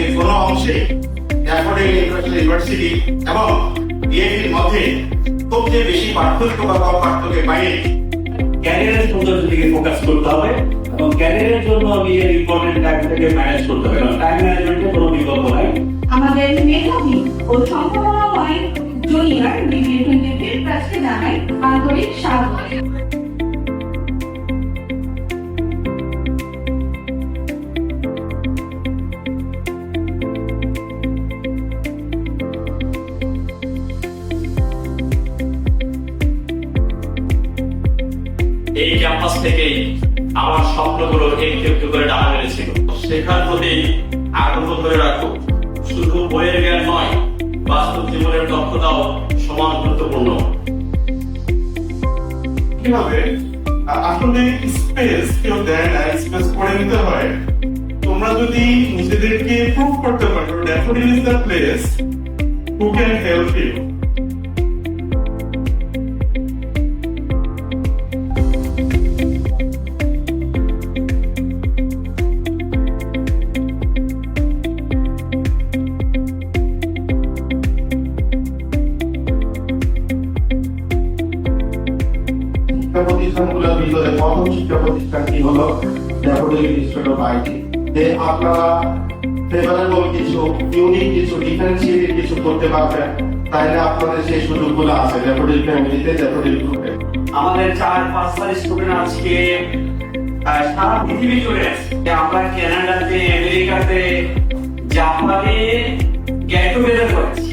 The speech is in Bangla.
যে কোনো অংশে ড্যাফোডিল ইন্টারন্যাশনাল ইউনিভার্সিটি এবং ডিএভির মধ্যে খুব যে বেশি পার্থক্য বা কম পার্থক্য বাইরে ক্যারিয়ারের সৌন্দর্যের দিকে ফোকাস করতে হবে এবং ক্যারিয়ারের জন্য নিজের ইম্পর্টেন্ট টাইমটাকে ম্যানেজ করতে হবে, কারণ টাইম ম্যানেজমেন্টের কোনো বিকল্প নাই। আমাদের মেধাবী ও সম্ভাবনাময় জুনিয়র বিবিএ কাছে জানাই আন্তরিক স্বাগত। এই ক্যাম্পাস থেকেই আমার স্বপ্নগুলো একটু একটু করে ডানা মেরেছিল। শেখার প্রতি আগ্রহ ধরে রাখো, শুধু বইয়ের জ্ঞান নয়, বাস্তব জীবনের দক্ষতাও সমান গুরুত্বপূর্ণ। কিভাবে আসলে স্পেস কেউ দেয় না, স্পেস করে নিতে হয়। তোমরা যদি নিজেদেরকে প্রুভ করতে পারো, Daffodil is the place who can help you. শিক্ষা প্রতিষ্ঠানগুলোর ভিতরে প্রথম শিক্ষা প্রতিষ্ঠানটি হলো ড্যাফোডিল ইনস্টিটিউট অফ আইটি। যে আপনারা ফেভারেবল কিছু, ইউনিক কিছু, ডিফারেন্সিয়েটেড কিছু করতে পারবেন, তাইলে আপনাদের সেই সুযোগগুলো আছে ড্যাফোডিল ফ্যামিলিতে, ড্যাফোডিল গ্রুপে। আমাদের 4-5 স্টুডেন্ট আজকে সারা পৃথিবী জুড়ে আছে। আমরা কানাডাতে, আমেরিকাতে, জাপানে গেট টুগেদার করেছি।